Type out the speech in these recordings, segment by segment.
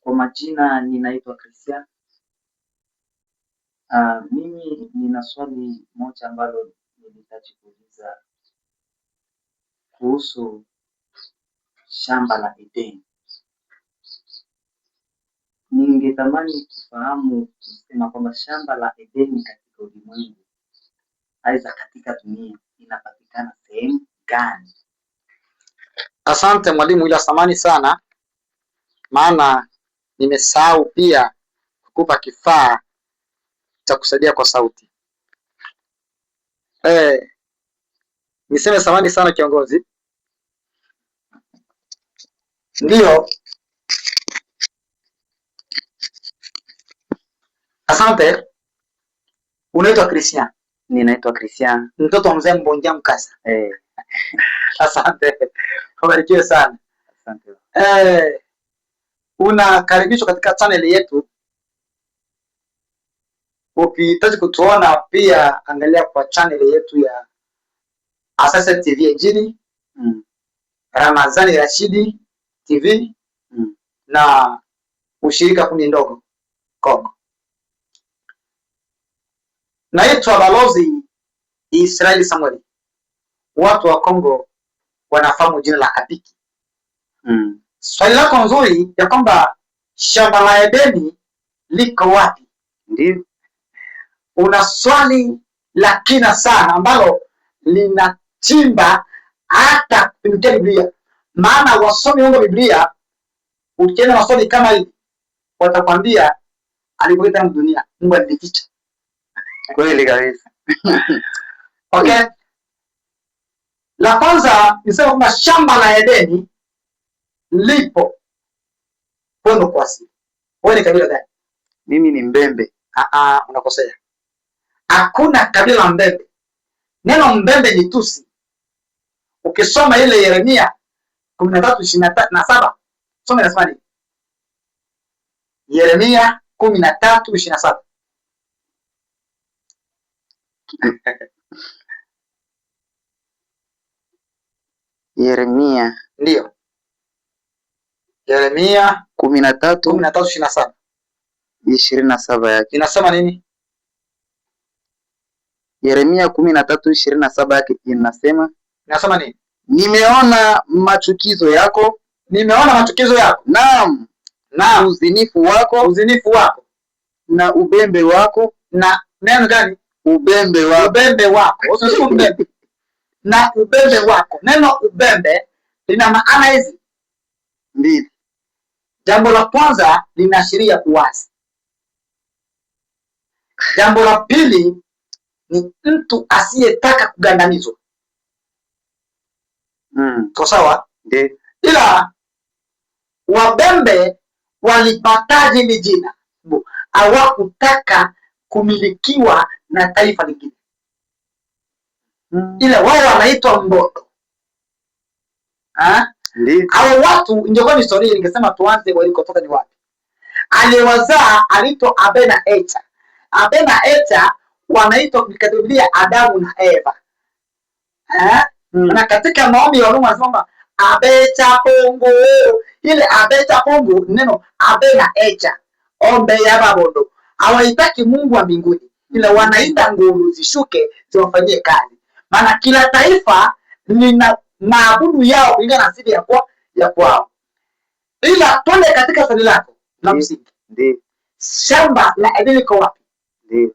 Kwa majina ninaitwa Christian. Mimi nina swali moja ambalo nilihitaji kuuliza kuhusu shamba la Edeni. Ningetamani kufahamu kusema kwamba shamba la Edeni katika ulimwengu aidha katika dunia inapatikana sehemu gani? Asante mwalimu, ila samani sana, maana nimesahau pia kukupa kifaa cha kusaidia kwa sauti. Niseme samani sana kiongozi. Ndiyo. Asante. Unaitwa Christian? Ninaitwa Christian. Mtoto wa mzee Mbonja Mkasa. Asante. Ubarikiwe sana. Asante. Unakaribishwa katika channel yetu. Ukihitaji kutuona pia angalia kwa channel yetu ya Asase TV Injili, Ramazani Rashidi TV na ushirika kundi ndogo Kongo. Naitwa Balozi Israeli Samuel. Watu wa Kongo wanafahamu jina la Apiki. Swali lako nzuri ya kwamba shamba la Edeni liko wapi? Ndiyo. Una swali la kina sana ambalo linachimba hata kupitia Biblia. Maana wasomi wa Biblia ukienda maswali kama hili watakwambia alipoleta dunia Mungu alificha. Kweli kabisa. Okay. La kwanza nisema kwamba shamba la Edeni lipo kwenu kwa asili. Wewe ni kabila gani? Mimi ni Mbembe. Unakosea. Hakuna kabila Mbembe. Neno Mbembe ni tusi. Ukisoma ile Yeremia 13:27, soma inasema nini? Yeremia 13:27. Yeremia. Ndio. Yeremia 13:27. 27 yake. Inasema nini? Yeremia 13:27 yake inasema nini? Nimeona machukizo yako. Nimeona machukizo yako. Naam. Na uzinifu wako. Na ubembe wako. Na neno gani? Ubembe wako. Ubembe wako. Usiseme ubembe. Na ubembe wako. Neno ubembe lina maana hizi mbili. Jambo la kwanza linaashiria uasi. Jambo la pili ni mtu asiyetaka kugandamizwa. Kwa sawa? Ndiyo. Ila Wabembe walipataje hili jina? Hawakutaka kumilikiwa na taifa lingine. Ila wao wanaitwa Mbondo. Hao watu ingekuwa ni historia ningesema tuanze walikotoka ni wapi. Aliyewazaa aliitwa Abena Echa. Abena Echa wanaitwa katika Biblia Adamu na Eva. Na katika maombi ya Mungu anasema abecha pongo. Ile abecha pongo neno Abena Echa. Ombe ya babondo. Hawaitaki Mungu wa mbinguni. Ila wanaita nguru zishuke ziwafanyie kazi. Maana kila taifa lina maabudu yao kulingana na asili ya kwao. Ila twende katika swali lako la msingi. Ndiyo. Shamba la Edeni liko wapi? Ndiyo.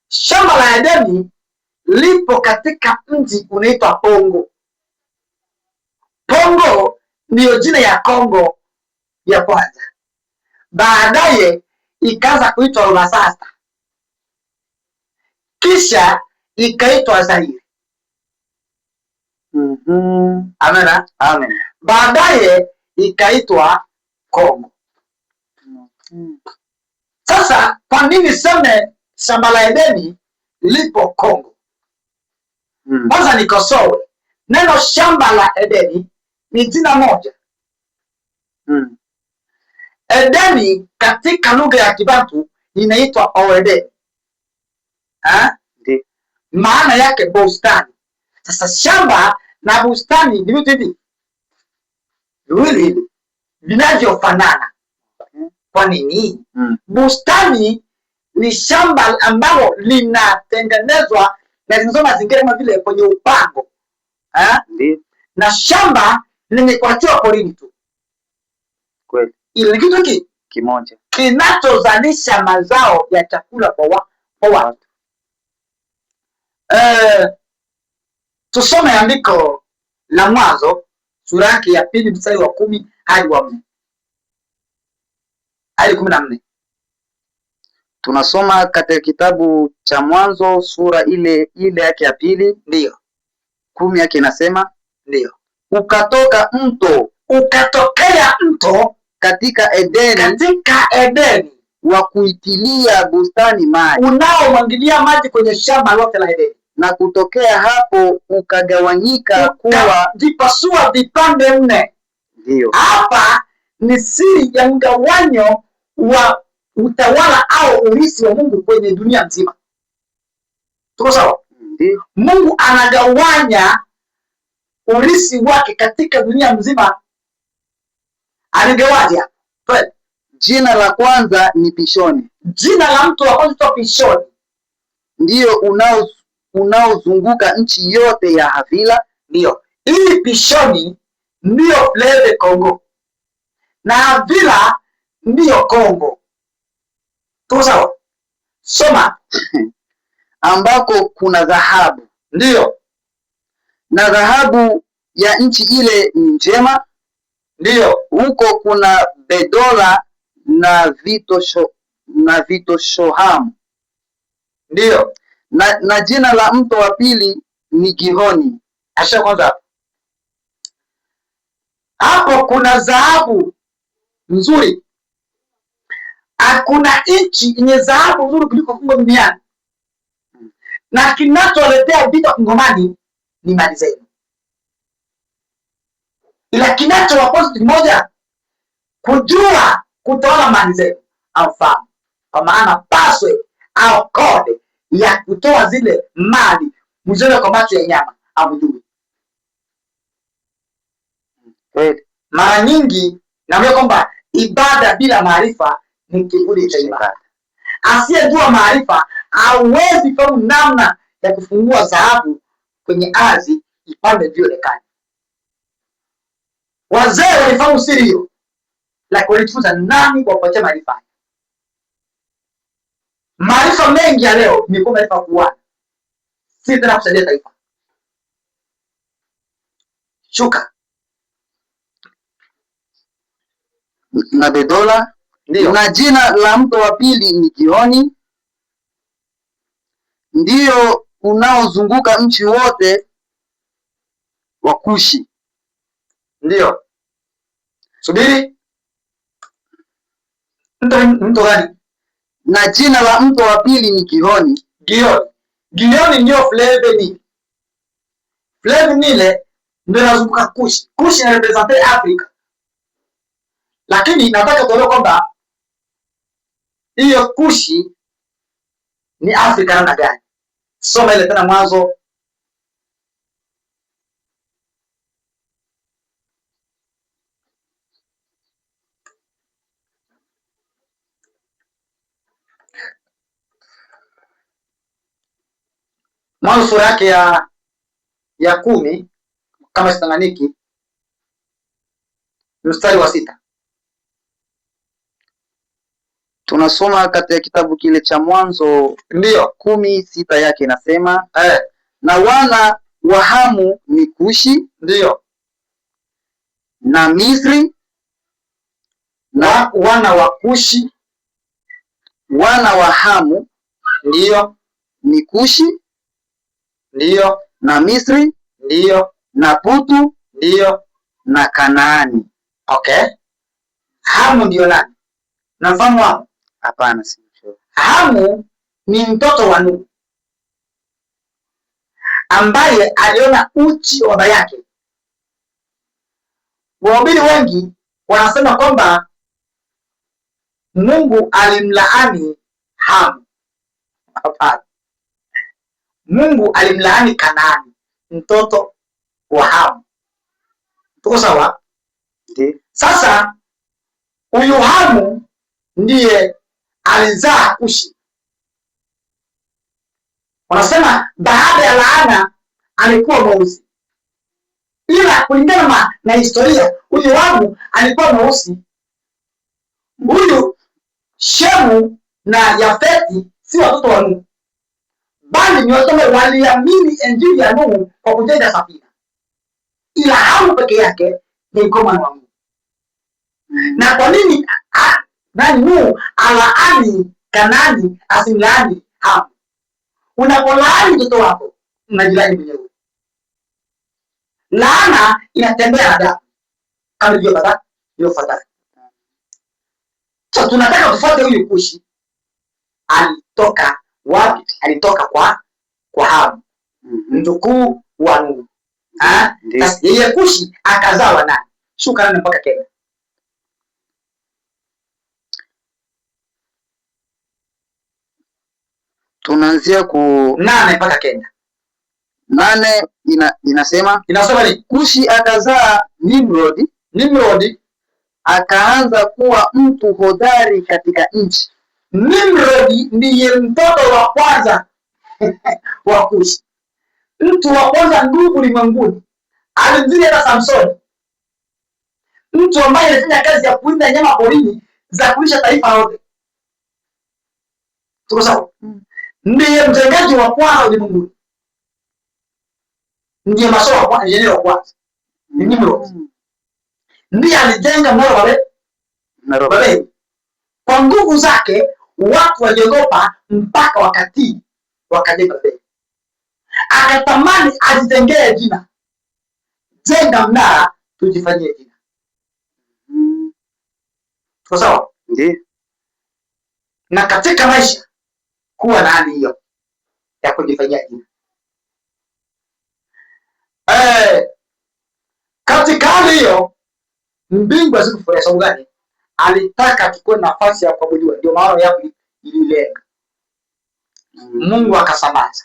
Shamba la Edeni lipo katika mji unaitwa Pongo. Pongo ndiyo jina ya Kongo ya kwanza. Baadaye ikaanza kuitwa Rwasasta. Kisha ikaitwa Zaire. Amena? Amen. Baadaye ikaitwa Kongo. Sasa kwa nini seme shamba la Edeni lipo Kongo? Kwanza nikosoe. Neno shamba la Edeni ni jina moja. Edeni katika lugha ya Kibantu inaitwa Oedeni. Maana yake bustani. Sasa shamba na bustani ni vitu hivi viwili vinavyofanana. Kwa nini? Bustani ni shamba ambalo linatengenezwa na zinzo mazingira kama vile kwenye upango. Na shamba limekuachiwa porini tu. Kweli. Ile kitu kimoja kinachozalisha mazao ya chakula kwa watu. Tusome andiko la Mwanzo sura yake ya 2 mstari wa 10 hadi wa 4 hadi 14. Tunasoma katika kitabu cha Mwanzo sura ile yake ya 2, ndio 10 yake inasema, ndio ukatokea mto katika Edeni wa kuitilia bustani maji, unaomwagilia maji kwenye shamba lote la Edeni, na kutokea hapo ukagawanyika kuwa jipasua vipande 4. Ndio hapa ni siri ya mgawanyo wa utawala au urithi wa Mungu kwenye dunia nzima. Tuko sawa? Ndio. Mungu anagawanya urithi wake katika dunia nzima. Aligawaje? Jina la kwanza ni Pishoni. Jina la mtu wa kwanza Pishoni. Ndio unaozunguka nchi yote ya Havila. Ndio. Hii Pishoni ndio Fleuve Congo. Na Havila ndio Kongo. Tuko sawa? Soma. Ambako kuna dhahabu. Ndio. Na dhahabu ya nchi ile ni njema. Ndio. Huko kuna bedola na vito shohamu. Ndio. Na jina la mto wa pili ni Gihoni. Asha kwanza. Hapo kuna dhahabu nzuri. Hakuna nchi yenye dhahabu nzuri kuliko Kongo duniani. Na kinacholetea vita Kongomani ni mali zenu. Ila kinachowaposti moja, kujua kutoa mali zenu au fahamu. Kwa maana paswe au kode ya kutoa zile mali mzee kwa macho ya nyama amjui. Mara nyingi naambia kwamba ibada bila maarifa ni kivuli cha ibada. Asiyejua maarifa hawezi fahamu namna ya kufungua dhahabu kwenye ardhi ipande vionekane. Wazee walifahamu siri hiyo, lakini walijifunza nani kwa kupatia maarifa. Maarifa mengi ya leo imekuwa maarifa kuwa si tena kusaidia taifa. Shuka. Na bedola. Ndio. Na jina la mto wa pili ni Gihoni. Ndio unaozunguka nchi wote wa Kushi. Ndio. Subiri. Mto gani? Na jina la mto wa pili ni Gihoni. Gihoni ndio Fleuve Nile. Fleuve Nile ndio inazunguka Kushi. Kushi inarepresente Afrika. Lakini nataka tuelewe kwamba hiyo Kushi ni Afrika namna gani? Soma ile tena Mwanzo sura yake ya 10 kama sitanganiki mstari wa 6. Tunasoma katika kitabu kile cha Mwanzo ndio 10:6 yake inasema, na wana wa Hamu ni Kushi. Ndio. Na Misri. Na wana wa Kushi, wana wa Hamu ndio ni Kushi. Ndio. Na Misri. Ndio. Na Putu. Ndio. Na Kanaani. Okay. Hamu ndio nani? Nafahamu Hamu? Hapana, si sure. Hamu ni mtoto wa Nuhu ambaye aliona uchi wa baba yake. Wahubiri wengi wanasema kwamba Mungu alimlaani Hamu. Hapana. Mungu alimlaani Kanaani, mtoto wa Hamu. Tuko sawa? Ndio. Sasa huyu Hamu ndiye alizaa Kushi. Wanasema baada ya laana alikuwa mweusi, ila kulingana na historia huyu Yoabu alikuwa mweusi. Huyu Shemu na Yafeti si watoto wa Nuhu, bali ni watu ambao waliamini injili ya Nuhu kwa kujenga safina, ila Hamu peke yake ni mkomano wa Mungu. Na kwa nini Nuhu alaani Kanani asimlaani Hamu? Unapolaani mtoto wako unajilani mwenyewe. Laana inatembea na damu kama ilivyofuata. So tunataka tufuate huyu Kushi. Alitoka wapi? Alitoka kwa Hamu, mjukuu wa Nuhu. Sasa yeye Kushi akazaa wanani? Shuka nane mpaka Kenya. Tunaanzia ku 8 mpaka Kenya. 8 inasema ni Kushi akazaa Nimrodi akaanza kuwa mtu hodari katika nchi. Nimrodi ndiye mtoto wa kwanza wa Kushi, mtu wa kwanza nguvu ulimwenguni. Alimzidi hata Samsoni, mtu ambaye alifanya kazi ya kuinda nyama porini za kulisha taifa lote. Tuko sawa? Ndiye mjengaji wa kwanza ulimwenguni, ndiye masomo wa kwanza, eneo wa kwanza ni Nimrodi. Ndiye alijenga mnara wa Babeli. Kwa nguvu zake watu waliogopa mpaka wakatii, wakajenga Babeli. Akatamani ajitengee jina, jenga mnara tujifanyie jina. Tuko sawa? Ndiyo. Na katika maisha kuwa na hali hiyo ya kujifanyia jina. Katika hali hiyo mbingu hazikufurahia. Sababu gani? Alitaka tukue nafasi ya kuabudiwa, ndio maana yake ililenga. Mungu akasambaza.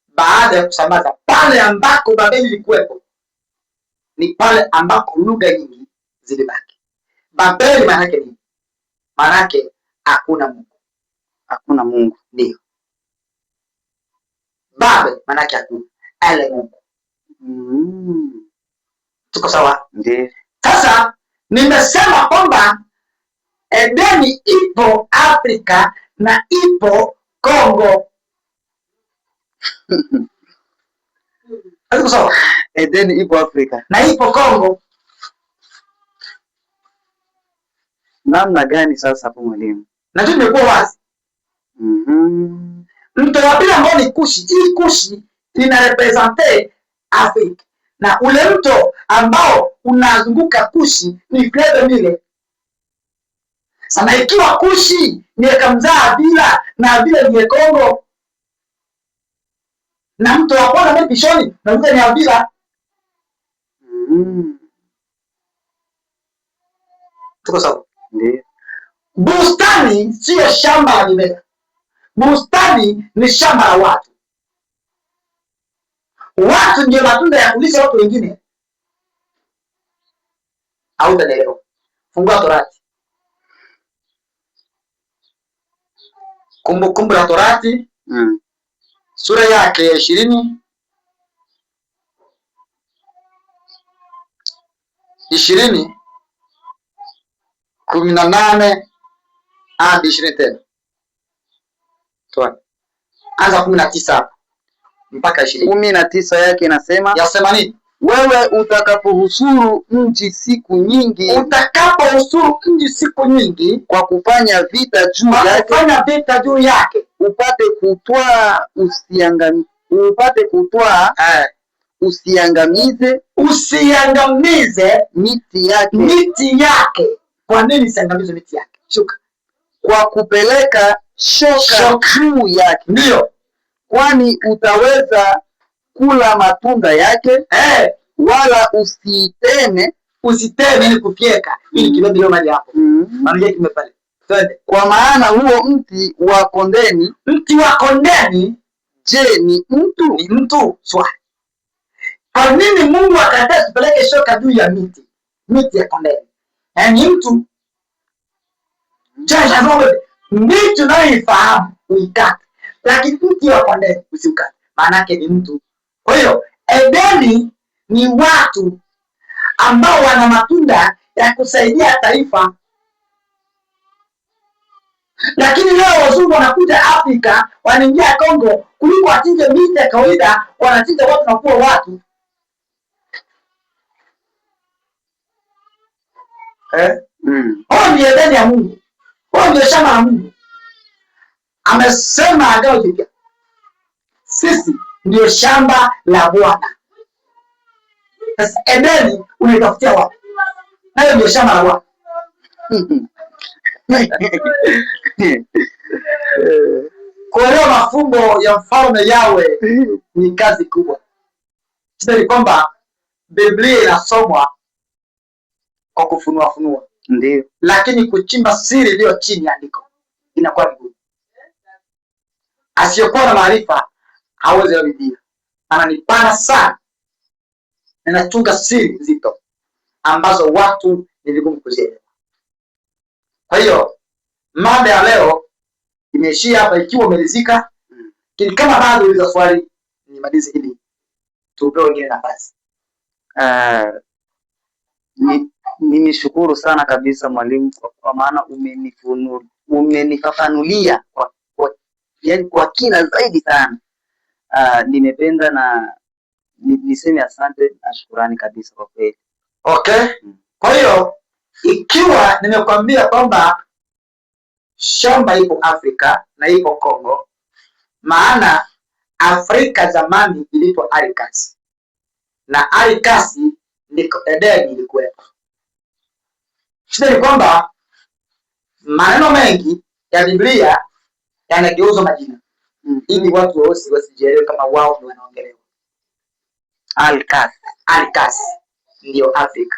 Baada ya kusambaza, pale ambako Babeli ilikuwepo ni pale ambako lugha nyingi zilibaki. Babeli maana yake nini? Maana yake hakuna Mungu. Hakuna Mungu. Ndio. Babel maana yake hakuna ale Mungu. Tuko sawa? Ndio. Sasa nimesema kwamba Edeni ipo Afrika na ipo Kongo. Tuko sawa? Edeni ipo Afrika na ipo Kongo. Namna gani sasa hapo mwalimu? Na tumekuwa wazi. Mto wa pili ambao ni Kushi. Hii Kushi ina represente Afrika. Na ule mto ambao unazunguka Kushi ni Fleuve Nile. Sana ikiwa Kushi ni akamzaa Bila na Bila ni Kongo. Na mto wa kwanza ni Pishoni na mto ni Bila. Tuko sawa? Ndiyo. Bustani sio shamba la mimea. Bustani ni shamba la watu. Watu ndio matunda ya kulisha watu wengine. Hautaelewa. Fungua Torati. Kumbukumbu la Torati. Sura yake 20. 18 hadi 20 tena. Toa. Anza 19 mpaka 20. 19 yake inasema, yasema nini? Wewe utakapohusuru nchi siku nyingi, kwa kufanya vita juu yake, upate kutwaa usiangamize miti yake. Kwa nini usiangamize miti yake? Shuka. Kwa kupeleka shoka juu yake. Ndio. Kwani utaweza kula matunda yake, wala usiteme ni kufyeka. Ili kibabi leo mali hapo. Maana yake kimepale. Twende. Kwa maana huo mti wa kondeni, je, ni mtu? Ni mtu. Swali. Kwa nini Mungu akataka tupeleke shoka juu ya miti? Miti ya kondeni. Ni mtu. Miti unayoifahamu uikate, lakini mti wa kondeni usiukate, maana yake ni mtu. Kwa hiyo Edeni ni watu ambao wana matunda ya kusaidia taifa, lakini leo wazungu wanakuja Afrika, wanaingia Kongo, kuliko wachinje miti ya kawaida, wanachinja watu na kuwa watu. Huo ni Edeni ya Mungu, huo ndio shamba la Mungu. Amesema Agano Jipya, sisi ndio shamba la Bwana. Sasa Edeni unaitafutia wapi? Nayo ndio shamba la Bwana. Kuelewa mafumbo ya mfalme Yawe ni kazi kubwa. Shida ni kwamba Biblia inasomwa kwa kufunua, ndio, lakini kuchimba siri iliyo chini ya andiko inakuwa vigumu. Asiyokuwa na maarifa hawezi Biblia. Ananipana sana, ninachunga siri nzito ambazo watu ni vigumu kuzielewa. Kwa hiyo mada ya leo imeishia hapa. Ikiwa umeridhika, kama bado uliza swali nimalize ili tupe wengine nafasi. Nimeshukuru sana kabisa mwalimu, kwa maana umenifafanulia yani kwa kina zaidi sana. Nimependa na niseme asante na shukurani kabisa kwa kweli. Okay. Kwa hiyo ikiwa nimekwambia kwamba shamba ipo Afrika na ipo Kongo, maana Afrika zamani iliitwa Arikasi, na Arikasi ndiko Edeni ilikuwepo. Shida ni kwamba maneno mengi ya Biblia yanageuzwa majina ili watu weusi wasijielewe kama wao ndio wanaongelewa. Arikasi ndio Afrika,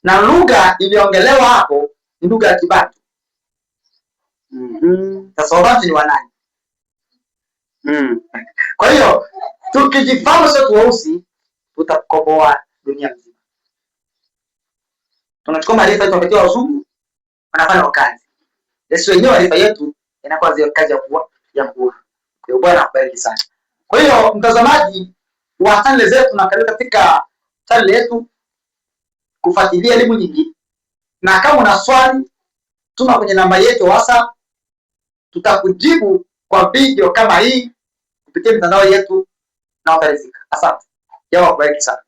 na lugha iliongelewa hapo ni lugha ya Kibantu. Sasa Wabantu ni wanani? Kwa hiyo tukijifahamu sote weusi, tutakomboa dunia nzima. Tunachukua maarifa yetu tunapatia wazungu, wanafanya kazi. Sisi wenyewe maarifa yetu inakuwa zile kazi ya kuwa. Kwa Bwana akubariki sana. Kwa hiyo mtazamaji wa channel zetu, na karibu katika channel yetu kufuatilia elimu nyingi, na kama una swali tuma kwenye namba yetu WhatsApp, tutakujibu kwa video kama hii kupitia mitandao yetu na utarizika. Asante. Yawa akubariki sana.